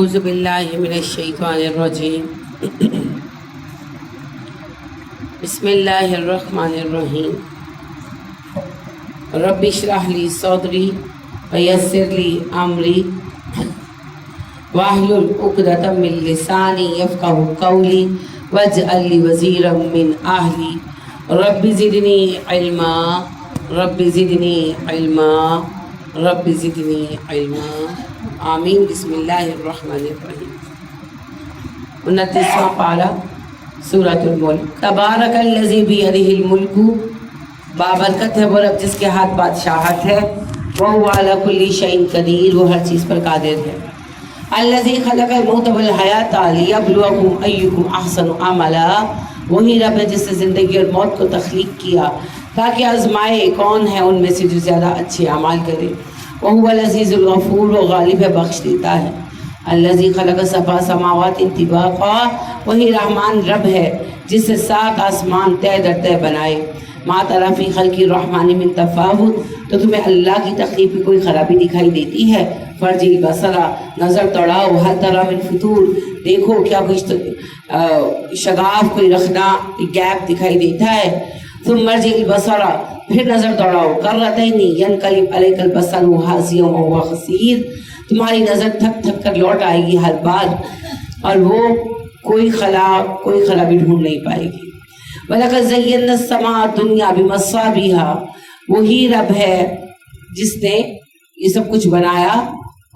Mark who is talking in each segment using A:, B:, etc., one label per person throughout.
A: اعوذ باللہ من الشیطان الرجیم بسم اللہ الرحمن الرحیم رب اشرح لی صدری ویسر لی امری واحلل عقدۃ من لسانی یفقہوا قولی واجعل لی وزیرا من اہلی رب زدنی علما رب زدنی علما رب زدنی علما آمین۔ بسم اللہ الرحمن الرحیم۔ 29واں پارہ سورۃ الملک۔ تبارک الذی بیدہ الملک، بابرکت ہے وہ رب جس کے ہاتھ بادشاہت ہے، وہو علی کل شیء قدیر، وہ ہر چیز پر قادر ہے۔ الذی خلق الموت والحیاۃ لیبلوکم ایکم احسن عملا، وہی رب ہے جس نے زندگی اور موت کو تخلیق کیا تاکہ آزمائے کون ہے ان میں سے جو زیادہ اچھے اعمال کرے۔ وہو العزیز الغفور، وہ غالب ہے بخش دیتا ہے۔ الذی خلق سبع سماوات طباقا، وہی رحمان رب ہے جس نے 7 آسمان تہ در تہ بنائے۔ ما تری فی خلق الرحمن من تفاوت، تو تمہیں اللہ کی تخلیق میں کوئی خرابی دکھائی دیتی ہے؟ فرجع البصر، نظر دوڑاؤ، هل تری من فطور، دیکھو کیا کچھ شگاف کوئی رخنا گیپ دکھائی دیتا ہے؟ ثم ارجع البصر، پھر نظر دوڑاؤ، کرتین ینقلب الیک البصر خاسئا وهو حسیر، تمہاری نظر تھک تھک کر لوٹ آئے گی ہر بار اور وہ کوئی خرابی ڈھونڈ نہیں پائے گی۔ وَلَقَدْ زَيَّنَّا السَّمَاءَ الدُّنْيَا بِمَصَابِيحَ، وہی رب ہے جس نے یہ سب کچھ بنایا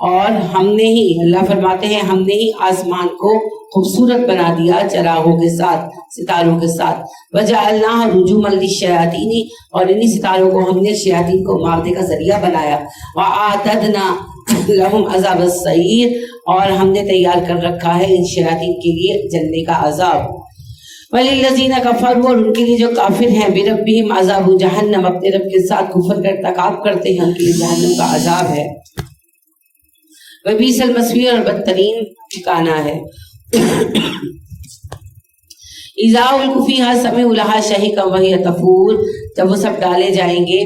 A: اور ہم نے ہی، اللہ فرماتے ہیں ہم نے ہی آسمان کو خوبصورت بنا دیا چراغوں کے ساتھ، ستاروں کے ساتھ۔ وَجَعَلْنَاهَا رُجُومًا لِلشَّيَاطِينِ، اور انہی ستاروں کو ہم نے شیاطین کو مارنے کا ذریعہ بنایا۔ وَأَعْتَدْنَا لَهُمْ عَذَابَ السَّعِيرِ، اور ہم نے تیار کر رکھا ہے ان شیاطین کے لیے جلنے کا عذاب۔ وَلِلَّذِينَ كَفَرُوا، اور ان کے لیے جو کافر ہیں، بِرَبِّهِمْ عَذَابُ جَهَنَّمَ، اپنے رب کے ساتھ کفر کا ارتکاب کرتے ہیں، ان کے لیے جہنم کا عذاب ہے۔ وَبِئْسَ الْمَصِيرُ، اور بدترین ٹھکانہ ہے۔ اِذَا أُلْقُوا فِيهَا سَمِعُوا لَهَا شَهِيقًا وَهِيَ تَفُورُ، جب وہ سب ڈالے جائیں گے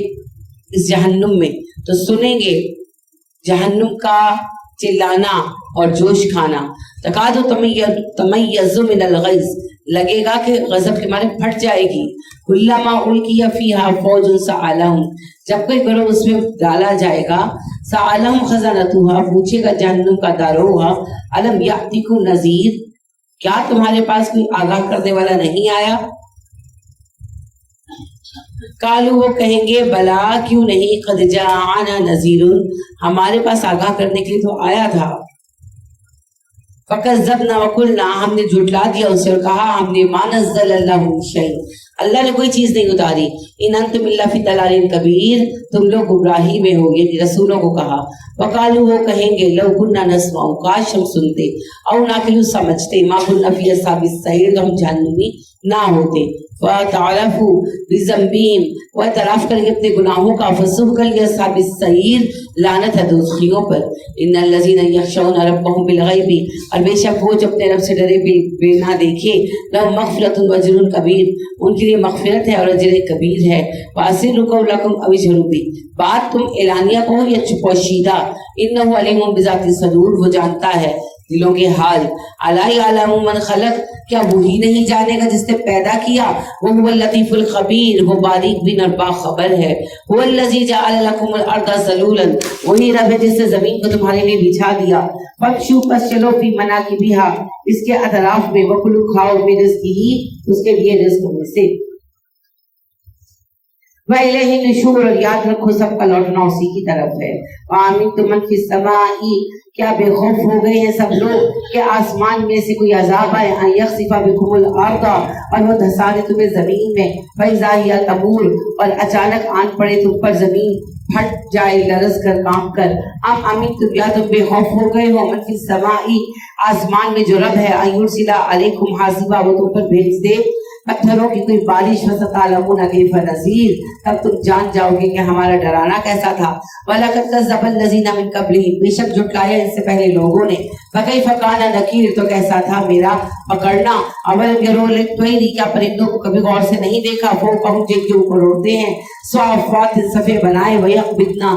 A: اس جہنم میں تو سنیں گے جہنم کا چلانا اور جوش کھانا۔ تکاد تمیز من الغیظ، لگے گا کہ غضب کے مارے پھٹ جائے گی۔ کلما القی فیہا فوج سألہم، جب کوئی گروہ اس میں ڈالا جائے گا، سألہم خزنتہا، پوچھے گا جہنم کا داروغہ، الم یأتکم نذیر، کیا تمہارے پاس کوئی آگاہ کرنے والا نہیں آیا؟ قالوا، وہ کہیں گے بلا، کیوں نہیں، قد جاءنا نذیر، ہمارے پاس آگاہ کرنے کے لیے تو آیا تھا۔ فکذبنا وقلنا، ہم نے جھٹلا دیا ان سے اور کہا ہم نے ما نزل اللہ من شیء، اللہ نے کوئی چیز نہیں اتاری۔ ان انتم الا فی ضلال کبیر، تم لوگ گمراہی میں ہو، یعنی رسولوں کو کہا۔ وقالوا، وہ کہیں گے لو كنا نسمع، کاش ہم سنتے، او نعقل، سمجھتے، ما كنا فی اصحاب السعیر، ہم جہنمی نہ ہوتے۔ فاعترفوا بذنبہم، وہ اعتراف کریں گے اپنے گناہوں کا۔ فسحقا لاصحاب السعیر، لعنت ہے دوزخیوں پر۔ ان الذین یخشون ربهم بالغیب، اور بے شک وہ جو اپنے رب سے ڈرے بنا دیکھے، لہم مغفرۃ واجر کبیر، ان کے لیے مغفرت ہے اور اجر کبیر ہے۔ واسروا قولکم او اجہروا بہ، بات تم اعلانیہ کہو یا پوشیدہ، انہ علیم بذات الصدور، وہ جانتا ہے دلوں کے حال۔ الا یعلم من خلق، کیا وہی نہیں جانے گا جس نے پیدا کیا؟ وہو اللطیف الخبیر، وہ باریک بین اور باخبر ہے۔ هو الذی جعل لکم الارض ذلولا، وہی رب ہے جس نے زمین کو تمہارے لیے بچھا دیا۔ فامشوا، پس چلو، فی مناکبہا، اس کے اطراف میں، وکلوا، کھاؤ، من رزقہ، اس کے لیے رزق میں سے۔ وَإِلَيْهِ النُّشُورُ، اور یاد رکھو سب کا لوٹنا اسی کی طرف ہے۔ وَآمِنتُم مَن فِي السَّمَاءِ، کیا بے خوف ہو گئے ہیں سب لوگ کہ آسمان میں سے کوئی عذاب آئے، ان یخسف بکم الارض، اور وہ دھسا دے تمہیں زمین میں، فاذا ہی تمور، اور اچانک آن پڑے تم پر زمین، پھٹ جائے لرز کر کانپ کر۔ ام امنتم، یا تم بے خوف ہو گئے ہو، من فی السماء، آسمان میں جو رب ہے، ان یرسل علیکم حاصبا، وہ تم پر بھیج دے پتھروں کی کوئی بارش، فستعلمون کیف نذیر، تب تم جان جاؤ گے کہ ہمارا ڈرانا کیسا تھا۔ وَلَقَدْ كَذَّبَ الَّذِينَ مِن قَبْلِهِمْ، بے شک جھٹلایا ان سے پہلے لوگوں نے۔ فَكَيْفَ كَانَ نَكِيرٌ، تو کیسا تھا میرا پکڑنا۔ اَوَلَمْ يَرَوْا إِلَى الطَّيْرِ، کیا پرندوں کو کبھی غور سے نہیں دیکھا؟ فَوْقَهُمْ، جن کے اوپر اڑتے ہیں، صَافَّاتٍ، صفے بنائے، وَيَقْبِضْنَ،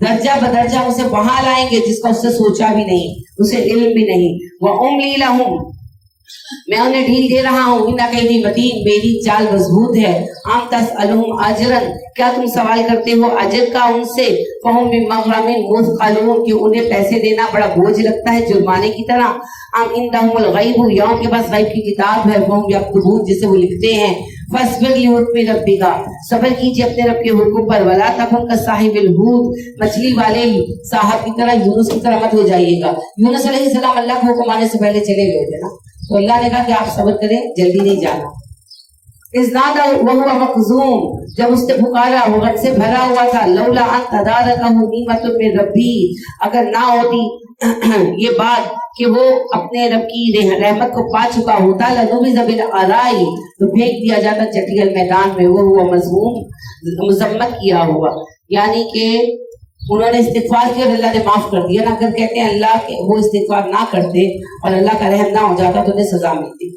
A: درجہ بدرجہ اسے وہاں لائیں گے جس کا اس سے سوچا بھی نہیں, اسے علم بھی نہیں. وَأُمْلِي لَهُمْ, میں انہیں ڈھیل دے رہا ہوں. ان کیدی متین, میری چال مضبوط ہے. ام تسألہم اجرا, کیا تم سوال کرتے ہو اجر کا ان سے. فہم من مغرم مثقلون, کہ انہیں پیسے دینا بڑا بوجھ لگتا ہے جرمانے کی طرح. ام عندہم الغیب, یا ان کے پاس غیب کی کتاب ہے. فہم یکتبون, جسے وہ لکھتے ہیں. فاصبر لحکم ربک, صبر کیجئے اپنے رب کے حکم پر. ولا تکن کصاحب الحوت, مچھلی والے صاحب کی طرح, یونس کی طرح مت ہو جائیے گا. یونس علیہ السلام اللہ کے حکم آنے سے پہلے چلے گئے تھے نا, تو اللہ نے کہا کہ آپ صبر کریں, جلدی نہیں جانا. اذ نادى وهو مخزوم, جب اس نے پکارا وہ غم سے بھرا ہوا تھا. لولا ان تدارکہ نعمت من ربی, اگر نہ ہوتی یہ بات کہ وہ اپنے رب کی رحمت کو پا چکا ہوتا. لنبذ بالعراء, تو پھینک دیا جاتا چٹیل میدان میں. وہ ہوا مذموم, مذمت کیا ہوا, یعنی کہ انہوں نے استغفار کیا اور اللہ نے معاف کر دیا. نا اگر کہتے ہیں اللہ کے وہ استغفار نہ کرتے اور اللہ کا رحم نہ ہو جاتا تو انہیں سزا ملتی.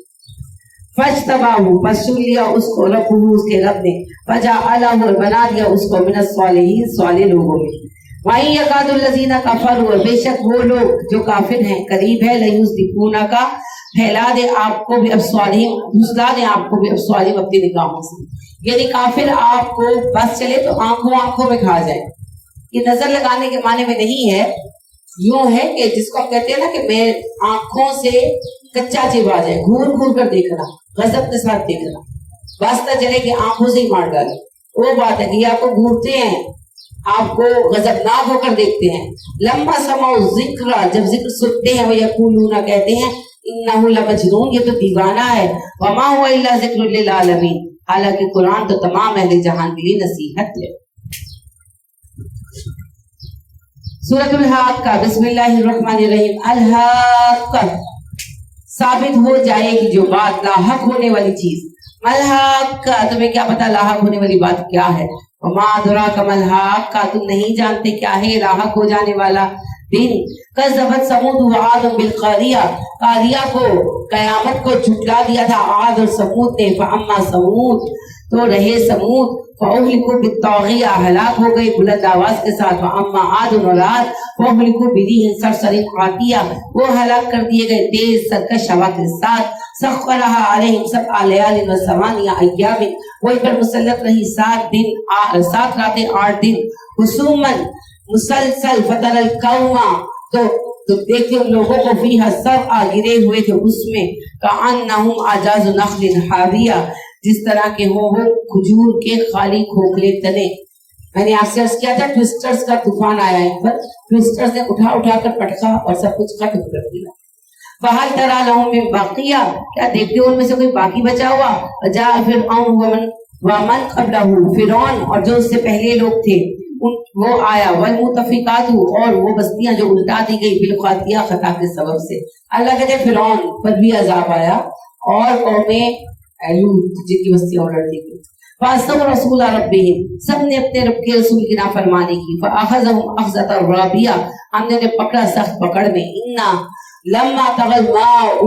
A: فاجتباہ, پس چن لیا اس کو ربہ, اس کے رب نے. فجعلہ, بنا دیا اس کو من الصالحین, صالح لوگوں میں. وَإِن يَكَادُ الَّذِينَ كَفَرُوا, بے شک وہ لوگ جو کافر ہیں قریب ہے. لَيُزْلِقُونَكَ, پھیلا دے آپ کو بھی ابصارہم, پھسلا دے آپ کو بھی ابصارہم, اپنی نگاہوں سے. یعنی کافر آپ کو بس چلے تو آنکھوں میں کھا جائے. یہ نظر لگانے کے معنی میں نہیں ہے, یوں ہے کہ جس کو ہم کہتے ہیں نا کہ میں آنکھوں سے کچا چبا جائے, گھور کر دیکھنا, غضب کے ساتھ دیکھنا, واسطہ چلے کہ آنکھوں سے ہی مار ڈالے. وہ بات ہے کہ یہ آپ کو گھورتے ہیں, آپ کو غضبناک ہو کر دیکھتے ہیں. لما سمعوا ذکر, جب ذکر سنتے ہیں, وہ یقولون, کہتے ہیں, انہ لمجنون, یہ تو دیوانہ ہے. وما هو الا ذکر للعالمین, حالانکہ قرآن تو تمام اہل جہان کے لیے نصیحت ہے. سورۃ الحاقہ, بسم اللہ الرحمن الرحیم. الحاقہ, ثابت ہو جائے گی جو بات, لاحق ہونے والی چیز. الحاقہ, تمہیں کیا پتا لاحق ہونے والی بات کیا ہے. وما ادراک ما الحاقہ, تم نہیں جانتے کیا ہے لاحق ہو جانے والا دن. کذبت ثمود وعاد بالقاریہ, قاریہ کو, قیامت کو جھٹلا دیا تھا عاد اور ثمود نے. فاما ثمود, تو رہے سمود. فاہلکوا بالطاغیہ, ہلاک ہو گئے بلند آواز کے ساتھ. واما عاد اور عاد, فاہلکوا بريح صرصر عاتیہ, وہ ہلاک کر دیے گئے تیز سرکش ہوا کے ساتھ. سخرها علیہم سبع لیال وثمانیہ ایام, وہ ان پر مسلط رہی 7 دن 7 راتیں 8 دن. حسوما, مسلسل. فتر القوم, تو دیکھتے ان لوگوں کو فیہا سرعا, گرے ہوئے تھے اس میں. کأنہم اعجاز نخل حاویہ, جس طرح کے ہوں وہ کھجور کے خالی کھوکھلے تنے. میں نے آپ سے عرض کیا تھا ٹویسٹرز کا طوفان آیا ہے پر, ٹویسٹرز نے اٹھا کر پٹکا اور سب کچھ ختم کر دیا. فہل تری لہم من باقیہ, کیا دیکھتے ہو ان میں سے کوئی باقی بچا ہوا. وجاء فرعون ومن قبلہ, فرعون اور جو اس سے پہلے لوگ تھے وہ آیا. والمؤتفقات, اور وہ بستیاں جو الٹا دی گئی بالخاطیہ, خطا کے سبب سے. اللہ کہتے ہیں فرعون پر بھی عذاب آیا اور قوم لوط جن کی بستیاں الٹ دی گئی. فَأَصَوْا رَسُولَ رَبِّهِمْ, سب نے اپنے رب کے رسول کی نافرمانی کی. فَأَخَذَهُمْ أَخْذَةً رَابِيَةً, ہم نے پکڑا سخت پکڑ میں. اِنَّا لَمَّا طَغَى الْمَاءُ,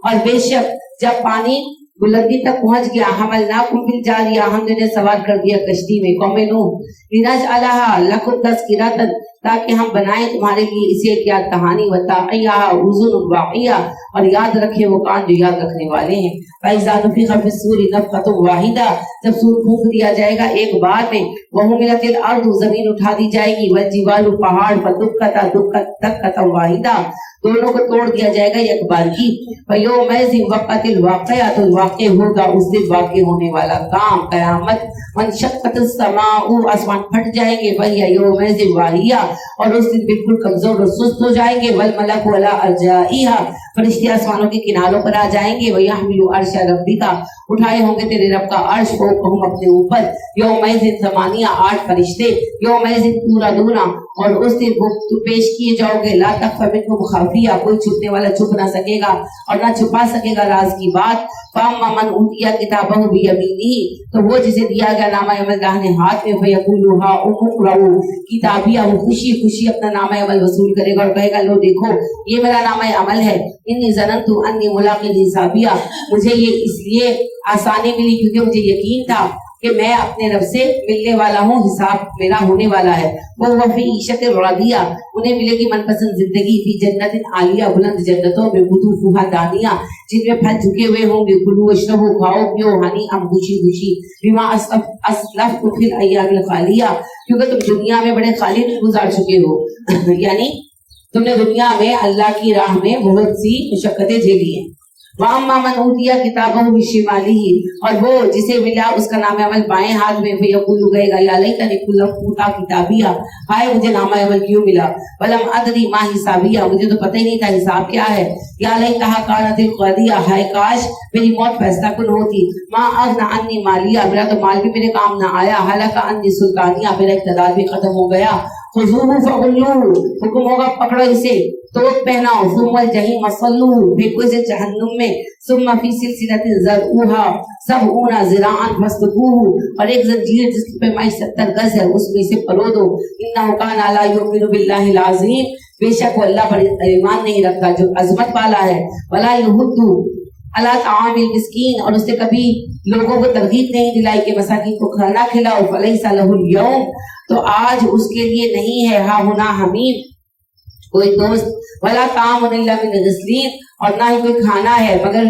A: اور بے شک جب پانی بلندی تک پہنچ گیا. حملناکم فی الجاریہ, ہم نے سوار کر دیا کشتی میں, قوم نوح. لنجعلها لکم تذکرۃ, تاکہ ہم بنائیں تمہارے لیے اسے ایک یاد کہانی. وتعیھا اذن واعیہ, اور یاد رکھے وہ کان جو یاد رکھنے والے ہیں. فاذا نفخ فی الصور نفخۃ واحدہ, جب سور پھونک دیا جائے گا ایک بار میں. وحملت الارض, زمین اٹھا دی جائے گی. والجبال, پہاڑ. فدکتا دکۃ واحدہ, دونوں کو توڑ دیا جائے گا ایک بار کی. فیومئذ وقعت الواقعہ, تو واقع ہوگا اس دن واقع ہونے والا کام قیامت. وانشقت السماء, آسمان پھٹ جائیں گے. وہی یومئذ واہیہ, اور اس دن بالکل کمزور اور سست ہو جائیں گے. والملک علی ارجائہا, فرشتے آسمانوں کے کناروں پر آ جائیں گے. ویحمل عرش ربک, اٹھائے ہوں گے تیرے رب کا عرش کو ہم اپنے اوپر. یومئذ ثمانیہ, 8 فرشتے. یومئذ توردون, اور اس دن وہ پیش کیے جاؤ گے. لا تخفی منکم خافیہ, کوئی چھپنے والا چھپ نہ سکے گا اور نہ چھپا سکے گا راز کی بات. فاما من اوتیا کتابہ بیمینہ, تو وہ جسے دیا گیا نامہ عمل داہنے ہاتھ میں. فیقول ہاؤم اقرؤوا کتابیہ, وہ خوشی خوشی اپنا نامہ عمل وصول کرے گا اور کہے گا لو دیکھو یہ میرا نامہ عمل ہے. انی ظننت انی ملاق حسابیہ, مجھے یہ اس لیے آسانی ملی کیونکہ مجھے یقین تھا کہ میں اپنے رب سے ملنے والا ہوں، حساب میرا ہونے والا ہے. وہ فی عیشت راضیہ، انہیں ملے گی من پسند زندگی، فی جنت عالیہ، بلند جنتوں میں، قطوفہا دانیہ، جن میں پھل جھکے ہوئے ہوں گے، کلوا واشربوا، کھاؤ پیو، ہنیئا خوشی خوشی، بما اسلفتم فی الایام الخالیہ، کیونکہ تم دنیا میں بڑے خالی گزار چکے ہو. یعنی تم نے دنیا میں اللہ کی راہ میں بہت سی مشقتیں جھیلی ہیں. وَأَمَّا مَنْ أُوتِيَ كِتَابَهُ بِشِمَالِهِ، اور وہ جسے ملا اس کا نام عمل بائیں ہاتھ میں، فَيَقُولُ کہے گا یا لیتنی لم اوتا کتابیہ، ہائے مجھے نام عمل کیوں ملا، وَلَمْ أَدْرِ مَا حِسَابِیہ، مجھے تو پتہ ہی نہیں تھا حساب کیا ہے، یا لیتہا کانت القاضیہ، ہائے کاش میری موت فیصلہ کن ہوتی، مَا أَغْنَىٰ عَنِّی مَالِیہ، میرا تو مال بھی میرے کام نہ آیا، هَلَكَ عَنِّی سُلْطَانِیہ، میرا اقتدار بھی ختم ہو گیا. خذوہ فغلوہ، حکم ہوگا پکڑو اسے توق پہناؤ، ثم الجحیم صلوہ، پھینکو اسے جہنم میں، ثم فی سلسلۃ ذرعوہا 70 ذراعا فاسلکوہ، اور ایک زنجیر جس کی پیمائی 70 گز ہے اس میں اسے پرو دو. انہ کان لا یؤمن باللہ العظیم، بے شک وہ اللہ پر ایمان نہیں رکھتا جو عظمت والا ہے. ولا یحض علی طعام المسکین، اور اس نے کبھی لوگوں کو ترغیب نہیں دلائی کہ مساکین کو کھانا کھلاؤ. فلیس لہ اليوم، تو آج اس کے لیے نہیں ہے ہا ہنا حمیم، کوئی دوست، ولا طعام الا من غسلین، اور نہ ہی کوئی کھانا ہے مگر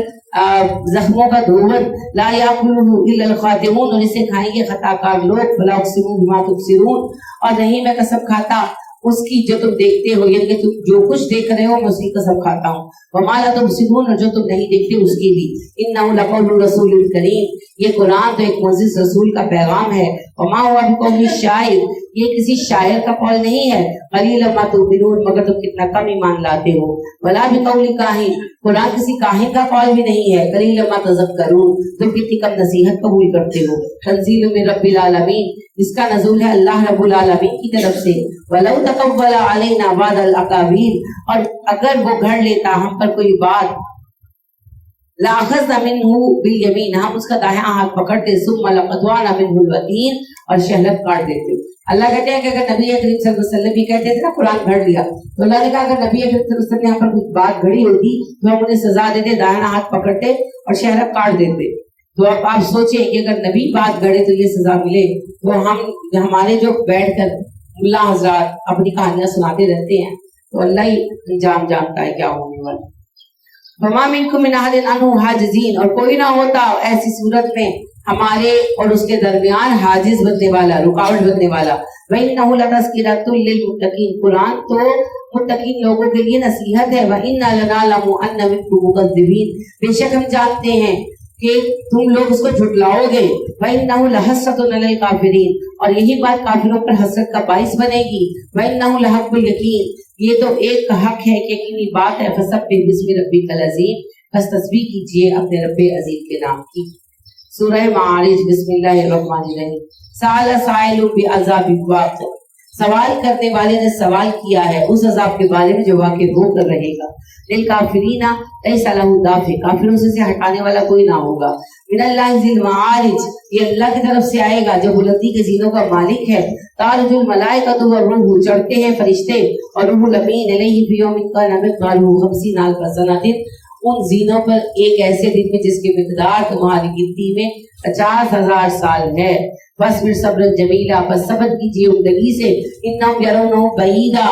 A: زخموں کا دھون، لا یاکلہ الا الخاطئون، اور اسے کھائیں گے خطا کار لوگ. فلا اقسم بما تبصرون، اور نہیں میں قسم کھاتا اس کی جو تم دیکھتے ہو، یعنی کہ تم جو کچھ دیکھ رہے ہو میں اسی قسم کھاتا ہوں. وما لا تبصرون، اور جو تم نہیں دیکھتے اس کی بھی. انہ لقول رسول کریم، یہ قرآن تو ایک معزز رسول کا پیغام ہے. وما هو بقول شاعر، یہ کسی شاعر کا قول نہیں ہے. قلیلا ما تؤمنون، مگر تم کتنا کم ایمان لاتے ہو. ولا بقول کاہن، قرآن کسی کاہن کا قول بھی نہیں ہے. قلیلا ما تذکرون، تم کتنی کم نصیحت قبول کرتے ہو. تنزیل من رب العالمین، اس کا نزول ہے اللہ رب العالمین کی طرف سے. ولو تقول علینا بعض الاقاویل، اور اگر وہ گھڑ لیتا ہم پر کوئی بات، لَأَخَذْنَا مِنْهُ بِالْيَمِينِ، ہم اس کا دائیں ہاتھ پکڑتے، ثُمَّ لَقَطَعْنَا مِنْهُ الْوَتِينَ، اور شہلت کاٹ دیتے. اللہ کہتے ہیں کہ اگر نبی کریم صلی اللہ علیہ وسلم بھی کہتے تھے نا قرآن گھڑ لیا، تو اللہ نے کہا اگر نبی کریم صلی اللہ علیہ وسلم یہاں پر کچھ بات گھڑی ہوتی تو ہم انہیں سزا دیتے، دائیں ہاتھ پکڑتے اور شہلت کاٹ دیتے. تو اب آپ سوچیں کہ اگر نبی بات گھڑے تو یہ سزا ملے، تو ہمارے جو بیٹھ کر ملا حضرات اپنی کہانیاں سناتے رہتے ہیں، تو اللہ ہی انجام جانتا ہے کیا ہونے والا. وما منکم من احد عنہ حاجزین، اور کوئی نہ ہوتا ایسی صورت میں ہمارے اور اس کے درمیان حاجز بننے والا، رکاوٹ بننے والا. وَإِنَّهُ لَتَذْكِرَةٌ لِّلْمُتَّقِينَ، قرآن تو متقین لوگوں کے لیے نصیحت ہے. وَإِنَّا لَنَعْلَمُ أَنَّ مِنكُم مُكَذِّبِينَ، بے شک ہم جانتے ہیں کہ تم لوگ اس کو جھٹلاؤ گے. وَإِنَّهُ لَحَسْرَةٌ عَلَى الْكَافِرِينَ، اور یہی بات کافروں پر حسرت کا باعث بنے گی. وَإِنَّهُ لَحَقُّ الْيَقِينِ، یہ تو ایک حق ہے، یقینی بات ہے. فَسَبِّحْ بِاسْمِ رَبِّكَ الْعَظِيمِ، بس تسبیح کیجئے اپنے رب عظیم کے نام کی. سورہ معارج، بسم اللہ الرحمن الرحیم. سأل سائل بعذاب واقع، سوال کرنے والے نے سوال کیا ہے اس عذاب کے بارے میں جو واقع ہو کر رہے گا. للکافرین لیس لہ دافع، کافروں سے ہٹانے والا کوئی نہ ہوگا. من اللہ ذی المعارج، یہ اللہ کی طرف سے آئے گا جو بلندی کے زینوں کا مالک ہے. تعرج الملائکۃ والروح، چڑھتے ہیں فرشتے اور روح الامین الیہ فی یوم کان مقدارہ 50 الف سنۃ، ان زینوں پر ایک ایسے دن میں جس کی مقدار تمہاری گنتی میں 50,000 سال ہے. بس پھر صبر جمیلہ، بس صبر کیجیے عمدگی سے. انہم یرونہ بعیدا،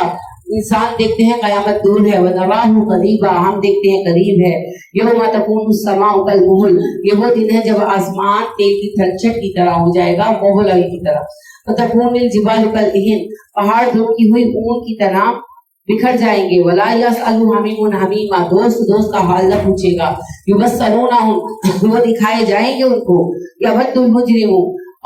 A: انسان دیکھتے ہیں قیامت دور ہے. ونراہ قریبا، ہم دیکھتے ہیں قریب ہے. یوم تکون السماء کالمہل، یہ وہ دن ہے جب آسمان تیل کی تھرچٹ کی طرح ہو جائے گا، مہل کی طرح. وتکون الجبال کالعہن، پہاڑ دھوکی ہوئی اون کی طرح بکھر جائیں گے. ولا یسأل حمیم حمیما، دوست کا حال نہ پوچھے گا. یبصرونہم، وہ دکھائے جائیں گے ان کو. یود المجرم،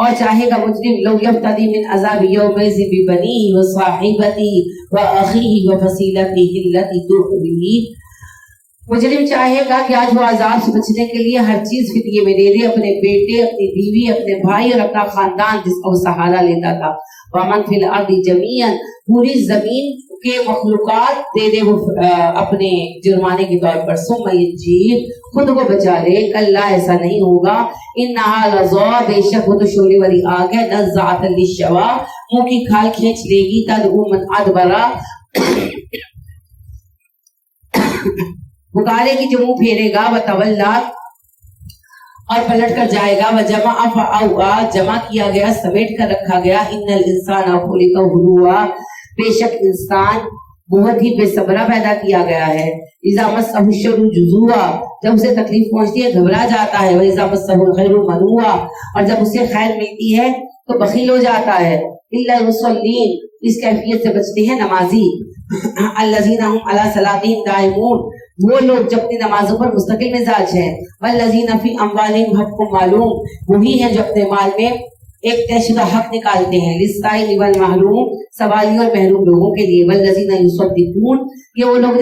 A: اور چاہے گا مجرم، لو یفتدی من عذاب یومئذ ببنیہ وصاحبتہ واخیہ وفصیلتہ التی تؤویہ، مجرم چاہے گا کہ آج وہ عذاب سے بچنے کے لیے ہر چیز فدیے میں دے دے، اپنے بیٹے، اپنی بیوی، اپنے بھائی اور اپنا خاندان جس کا وہ سہارا لیتا تھا. ومن فی الارض جمیعا، پوری زمین کے مخلوقات دے دے وہ اپنے جرمانے کے طور پر. ثم ینجیہ، خود کو بچا لے. کلا، ایسا نہیں ہوگا. انہا لظیٰ، بے شک وہ تو شعلے والی آگ ہے. نزاعۃ للشوا، منہ کی کھال کھینچ لے گی. تدعو من ادبر، پکارے گی جو منہ پھیرے گا. وتولا، اور پلٹ کر جائے گا. وجمع فاوعا جمع کیا گیا سمیٹ کر رکھا گیا. ان الانسان خلق ہلوعا بے شک انسان بہت ہی بے صبرا پیدا کیا گیا ہے. اذا مسہ الشر جزوعا جب اسے تکلیف پہنچتی ہے گھبرا جاتا ہے. واذا مسہ الخیر منوعا اور جب اسے خیر ملتی ہے تو بخیل ہو جاتا ہے. الا المصلین اس کیفیت سے بچتے ہیں نمازی. الذین هم علی صلاتهم دائمون وہ لوگ جو اپنی نمازوں پر مستقل مزاج ہیں. والذین فی اموالہم حق معلوم وہی ہیں جو اپنے مال میں ایک طے شدہ حق نکالتے ہیں. للسائل والمحروم سوالی اور محروم لوگوں کے لیے. والذین یصدقون یہ وہ لوگ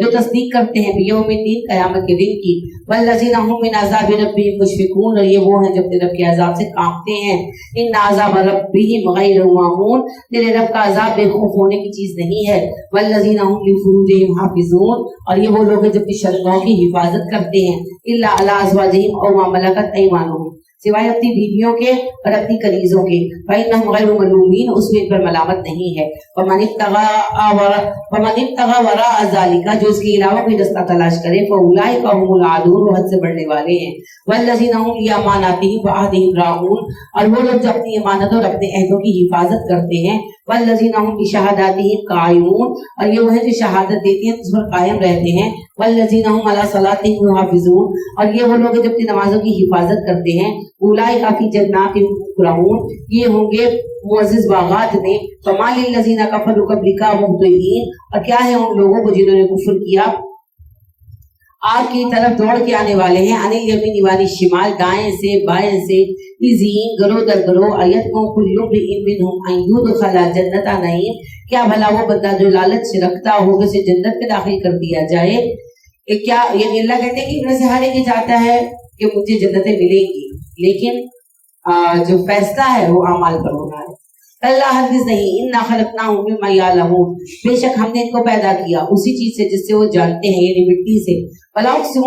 A: جو تصدیق کرتے ہیں بیوم الدین قیامت کے دن کی. والذین هم من عذاب ربهم مشفقون اور یہ وہ ہیں جو اپنے رب کے عذاب سے کانپتے ہیں. ان عذاب ربهم غیر مامون تیرے رب کا عذاب بے خوف ہونے کی چیز نہیں ہے. والذین هم لفروجهم حافظون اور یہ وہ لوگ ہیں جو اپنی شرطوں کی حفاظت کرتے ہیں. الا علی ازواجهم او ما ملکت ایمانهم سوائے اپنی بیویوں کے اور اپنی کنیزوں کے. فإنهم غیر ملومین اس میں پر ملامت نہیں ہے. فمن ابتغى وراء ذلك جو اس کے علاوہ کوئی رستہ تلاش کرے فاولئک هم العادون وہ حد سے بڑھنے والے ہیں. والذین هم لأماناتهم وعهدهم راعون اور وہ لوگ جو اپنی امانت اور اپنے عہدوں کی حفاظت کرتے ہیں. والذین هم بشهاداتهم قائمون اور یہ وہ ہیں جو شہادت دیتے ہیں اس پر قائم رہتے ہیں. والذین هم على صلاتهم يحافظون اور یہ وہ لوگ جو اپنی نمازوں کی حفاظت کرتے ہیں. اولئک فی جنات مکرمون یہ ہوں گے معزز باغات میں. فما للذین کفروا قبلک مهطعین اور کیا ہے ان لوگوں کو جنہوں نے کفر کیا آپ کی طرف دوڑ کے آنے والے ہیں. ان الیمین وعن الشمال دائیں سے بائیں سے. اذین گرو در گرو ایت کو کل امرئ منهم ان يدخل جنت نعیم کیا بھلا وہ بندہ جو لالچ سے رکھتا ہو اسے جنت میں داخل کر دیا جائے. کیا یعنی اللہ کہتے ہیں کہ ان میں سے ہر ایک چاہتا ہے کہ مجھے جنتیں ملیں گی لیکن جو فیصلہ ہے وہ اعمال پر ہونا ہے. اللہ ہرگز نہیں. انا خلقناہم مما یعلمون بے شک ہم نے ان کو پیدا کیا اسی چیز سے جس سے وہ جانتے ہیں یعنی مٹی سے. فلا اقسم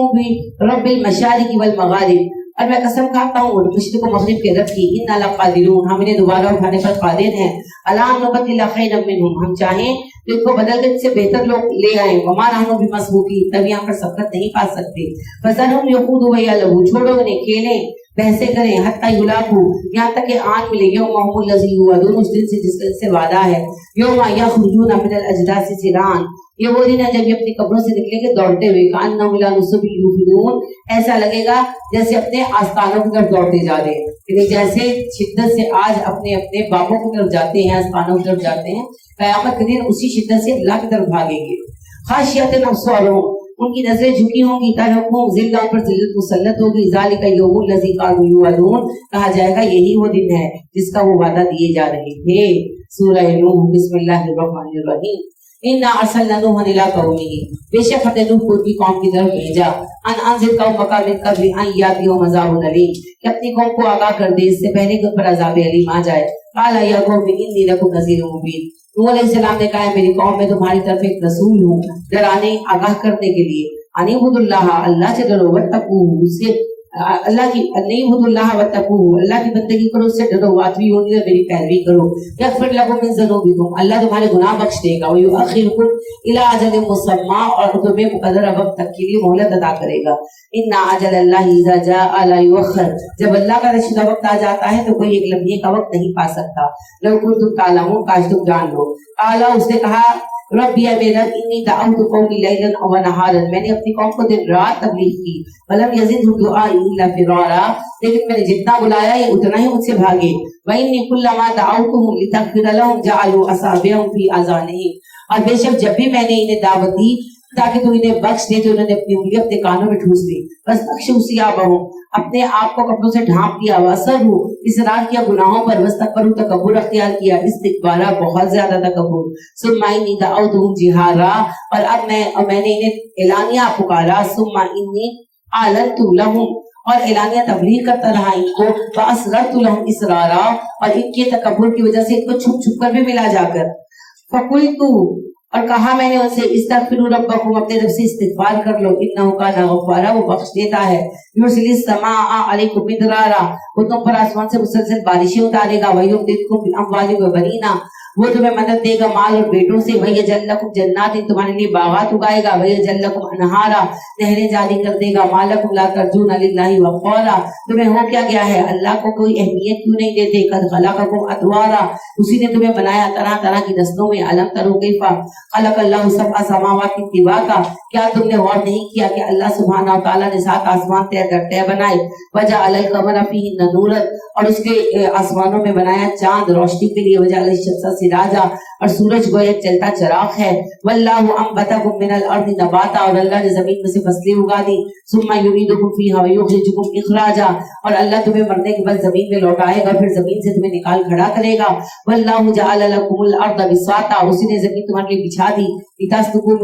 A: برب المشارق والمغارب اور میں قسم کھاتا ہوں مشرق و مغرب کے رب کی. انا لقادرون ہم انہیں دوبارہ اٹھانے پر قادر ہیں. الا نبدل خیرا منهم ہم چاہیں تو ان کو بدل کر سے بہتر لوگ لے آئیں. وما نحن بمسبوقین تب یہاں پر سبقت نہیں پا سکتے. فذرهم يخوضوا ويلعبوا چھوڑو انہیں کھیلیں بحثیں کریں. حتی یلاقوا یہاں تک کہ آن ملے یومہم الذی یوعدون اس دن سے جس دن سے وعدہ ہے. یوم یخرجون من الاجداث سراعا یہ وہ دن ہے جب یہ اپنی قبروں سے نکلیں گے دوڑتے ہوئے. کأنہم الی نصب یوفضون ایسا لگے گا جیسے اپنے آستانوں کی طرف دوڑتے جا رہے ہیں. یعنی جیسے شدت سے آج اپنے اپنے باپوں کی طرف جاتے ہیں آستانوں کی طرف جاتے ہیں قیامت کے دن اسی شدت سے اللہ کی طرف بھاگیں گے. خاشعۃ ابصارہم ان کی نظریں جھکی ہوں گی. ترہقہم ذلہ پر ذلت مسلط ہوگی. ذالک یوم الذی کانوا یوعدون کہا جائے گا یہی وہ دن ہے جس کا وہ وعدہ دیے جا رہے تھے. سورہ نوح بسم اللہ الرحمن الرحیم. انا ارسلنا نوحا الی قومہ بے شک ہم نے نوح کو کی قوم کی طرف بھیجا. ان انذر قومک من قبل ان یاتیہم عذاب الیم کہ اپنی قوم کو آگاہ کر دے اس سے پہلے کہ ان پر عذاب علیم آ جائے. قال یا قوم انی لکم نذیر مبین نوح علیہ السلام نے کہا میری قوم میں تمہاری طرف ایک رسول ہوں ڈرانے آگاہ کرنے کے لیے. ان اعبدوا اللہ اللہ سے ڈرو واتقوہ اس سے اللہ کی اعبدوا اللہ واتقوہ اللہ کی بندگی کرو اس سے ڈرو. واطیعون اور میری پیروی کرو. یغفر لکم من ذنوبکم اللہ تمہارے گناہ بخش دے گا. ویؤخرکم الی اجل مسمى اور تمہیں مقررہ وقت تک کے لیے مہلت عطا کرے گا. ان اجل اللہ اذا جاء لا یؤخر جب اللہ کا رشدہ وقت آ جاتا ہے تو کوئی ایک لمحے کا وقت نہیں پا سکتا. لو کنتم تعلمون کاش تم جان لو. قال اس نے کہا ربی اے میرا انی دعوت قومی لیلا و نہارا میں نے اپنی قوم کو دن رات تبلیغ کی. ولم یزدهم دعائی الا فرارا لیکن میں نے جتنا بلایا یہ اتنا ہی مجھ سے بھاگے. وانی کلما دعوتهم لتغفر لهم جعلوا اصابعهم في اذانهم اور بے شک جب بھی میں نے انہیں دعوت دی تاکہ تو انہیں بخش دے تو انہوں نے اپنی انگلی اپنے کانوں میں ٹھوس دی. بس اکشو ثیابہم اپنے آپ کو کپڑوں سے ڈھانپ دیا. واسروا اصرار کیا گناہوں پر. واستکبروا تکبر اختیار کیا. استکبارا بہت زیادہ تکبر. ثم انی دعوتهم جہارا اور اب میں نے انہیں اعلانیہ پکارا. ثم انی اعلنت لهم اور اعلانیہ تبلیغ کرتا رہا ان کو. فاسررت لهم اسرارا اور ان کے تکبر کی وجہ سے ان کو چھپ چھپ کر بھی ملا جا کر. فقلت اور کہا میں نے ان سے استغفروا ربکم اپنے رب سے استغفار کر لو. انہ کان غفارا وہ بخش دیتا ہے. یرسل السماء علیکم مدرارا وہ تم پر آسمان سے مسلسل بارشیں اتارے گا. ویمددکم باموال و بنین وہ تمہیں مدد دے گا مال اور بیٹوں سے، وَيَجْعَلْ لَكُمْ جَنَّاتٍ تمہارے لیے باغات اگائے گا، وَيَجْعَلْ لَكُمْ أَنْهَارًا نہریں جاری کر دے گا، مَا لَكُمْ لَا تَرْجُونَ لِلَّهِ وَقَارًا تمہیں ہو کیا گیا ہے اللہ کو کوئی اہمیت کیوں نہیں دیتے، قَدْ خَلَقَكُمْ أَطْوَارًا اسی نے تمہیں بنایا طرح طرح کی نسلوں میں، أَلَمْ تَرَوْا كَيْفَ خَلَقَ اللَّهُ سَبْعَ سَمَاوَاتٍ طِبَاقًا کیا تم نے غور نہیں کیا کہ اللہ سبحانہ وتعالیٰ نے 7 آسمان طے در طے بنائے، وَجَعَلَ الْقَمَرَ فِيهِنَّ نُورًا اور اس کے آسمانوں میں بنایا چاند روشنی کے لیے، وَجَعَلَ الشَّمْسَ سِرَاجًا اور سورج گویا ایک چلتا چراغ ہے، وَاللَّهُ أَنبَتَكُم مِّنَ الْأَرْضِ نَبَاتًا اور اللہ نے زمین میں سے فصلیں اگا دی، ثُمَّ يُعِيدُكُم فِيهَا وَيُخْرِجُكُم إِخْرَاجًا اور اللہ تمہیں مرنے کے بعد زمین میں لوٹائے گا، پھر زمین سے تمہیں نکال کھڑا کرے گا، وَاللَّهُ جَعَلَ لَكُمُ الْأَرْضَ بِسَاطًا اسی نے زمین تمہارے لیے بچھا دی، لِتَسْلُكُوا